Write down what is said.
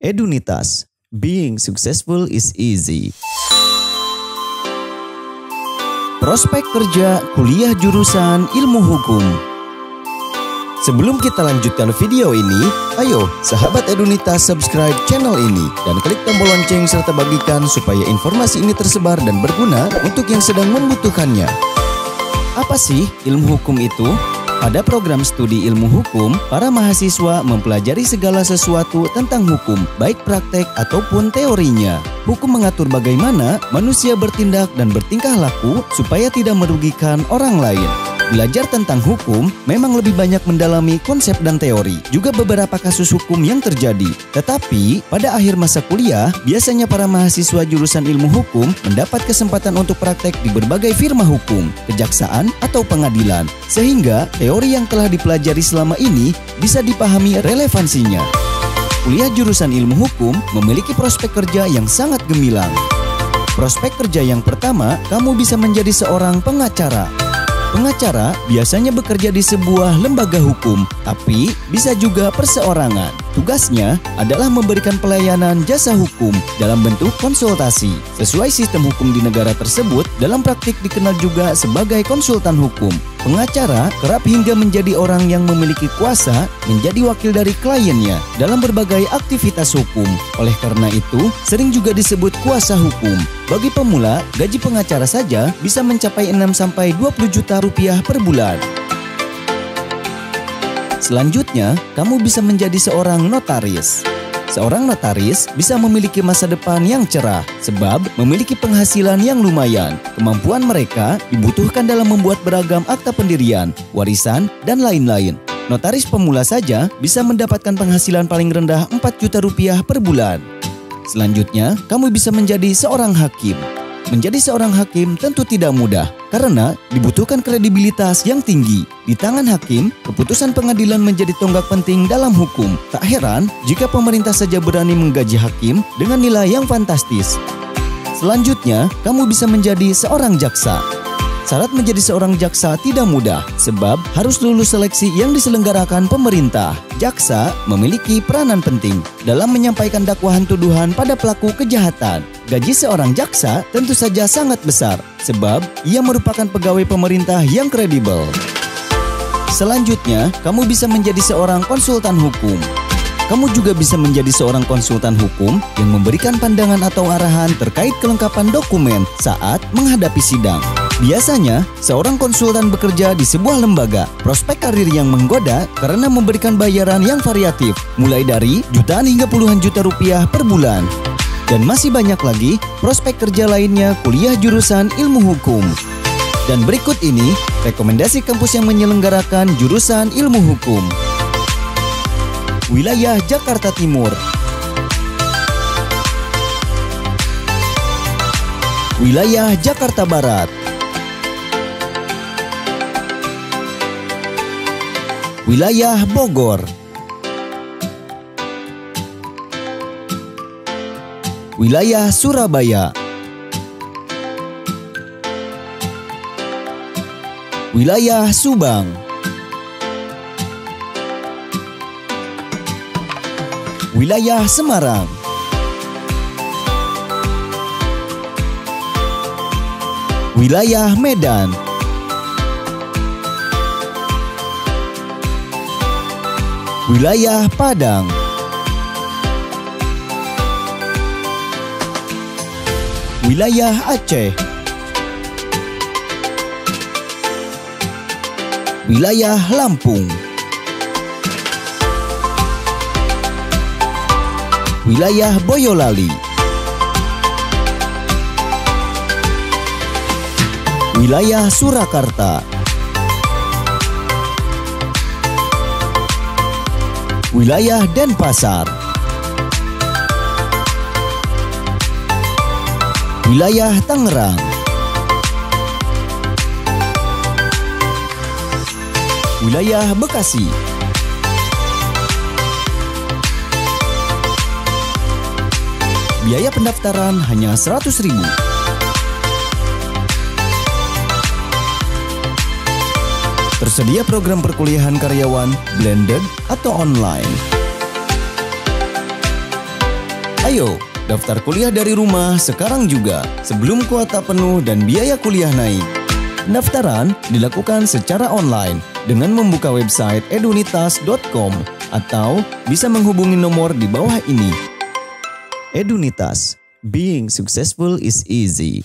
Edunitas, being successful is easy. Prospek kerja kuliah jurusan ilmu hukum. Sebelum kita lanjutkan video ini, ayo sahabat Edunitas subscribe channel ini dan klik tombol lonceng serta bagikan supaya informasi ini tersebar dan berguna untuk yang sedang membutuhkannya. Apa sih ilmu hukum itu? Pada program studi ilmu hukum, para mahasiswa mempelajari segala sesuatu tentang hukum, baik praktek ataupun teorinya. Hukum mengatur bagaimana manusia bertindak dan bertingkah laku supaya tidak merugikan orang lain. Belajar tentang hukum memang lebih banyak mendalami konsep dan teori, juga beberapa kasus hukum yang terjadi. Tetapi, pada akhir masa kuliah, biasanya para mahasiswa jurusan ilmu hukum mendapat kesempatan untuk praktek di berbagai firma hukum, kejaksaan, atau pengadilan. Sehingga, teori yang telah dipelajari selama ini bisa dipahami relevansinya. Kuliah jurusan ilmu hukum memiliki prospek kerja yang sangat gemilang. Prospek kerja yang pertama, kamu bisa menjadi seorang pengacara. Pengacara biasanya bekerja di sebuah lembaga hukum, tapi bisa juga perseorangan. Tugasnya adalah memberikan pelayanan jasa hukum dalam bentuk konsultasi. Sesuai sistem hukum di negara tersebut, dalam praktik dikenal juga sebagai konsultan hukum. Pengacara kerap hingga menjadi orang yang memiliki kuasa menjadi wakil dari kliennya dalam berbagai aktivitas hukum. Oleh karena itu, sering juga disebut kuasa hukum. Bagi pemula, gaji pengacara saja bisa mencapai 6-20 juta rupiah per bulan. Selanjutnya, kamu bisa menjadi seorang notaris. Seorang notaris bisa memiliki masa depan yang cerah sebab memiliki penghasilan yang lumayan. Kemampuan mereka dibutuhkan dalam membuat beragam akta pendirian, warisan, dan lain-lain. Notaris pemula saja bisa mendapatkan penghasilan paling rendah 4 juta rupiah per bulan. Selanjutnya, kamu bisa menjadi seorang hakim. Menjadi seorang hakim tentu tidak mudah karena dibutuhkan kredibilitas yang tinggi. Di tangan hakim, keputusan pengadilan menjadi tonggak penting dalam hukum. Tak heran jika pemerintah saja berani menggaji hakim dengan nilai yang fantastis. Selanjutnya, kamu bisa menjadi seorang jaksa. Syarat menjadi seorang jaksa tidak mudah sebab harus lulus seleksi yang diselenggarakan pemerintah. Jaksa memiliki peranan penting dalam menyampaikan dakwahan tuduhan pada pelaku kejahatan. Gaji seorang jaksa tentu saja sangat besar sebab ia merupakan pegawai pemerintah yang kredibel. Selanjutnya, kamu bisa menjadi seorang konsultan hukum. Kamu juga bisa menjadi seorang konsultan hukum yang memberikan pandangan atau arahan terkait kelengkapan dokumen saat menghadapi sidang. Biasanya, seorang konsultan bekerja di sebuah lembaga. Prospek karir yang menggoda karena memberikan bayaran yang variatif, mulai dari jutaan hingga puluhan juta rupiah per bulan. Dan masih banyak lagi prospek kerja lainnya kuliah jurusan ilmu hukum. Dan berikut ini rekomendasi kampus yang menyelenggarakan jurusan ilmu hukum. Wilayah Jakarta Timur. Wilayah Jakarta Barat. Wilayah Bogor. Wilayah Surabaya. Wilayah Subang. Wilayah Semarang. Wilayah Medan. Wilayah Padang. Wilayah Aceh. Wilayah Lampung. Wilayah Boyolali. Wilayah Surakarta. Wilayah Denpasar. Wilayah Tangerang. Wilayah Bekasi. Biaya pendaftaran hanya 100.000. Tersedia program perkuliahan karyawan, blended, atau online. Ayo, daftar kuliah dari rumah sekarang juga, sebelum kuota penuh dan biaya kuliah naik. Pendaftaran dilakukan secara online dengan membuka website edunitas.com atau bisa menghubungi nomor di bawah ini. Edunitas, being successful is easy.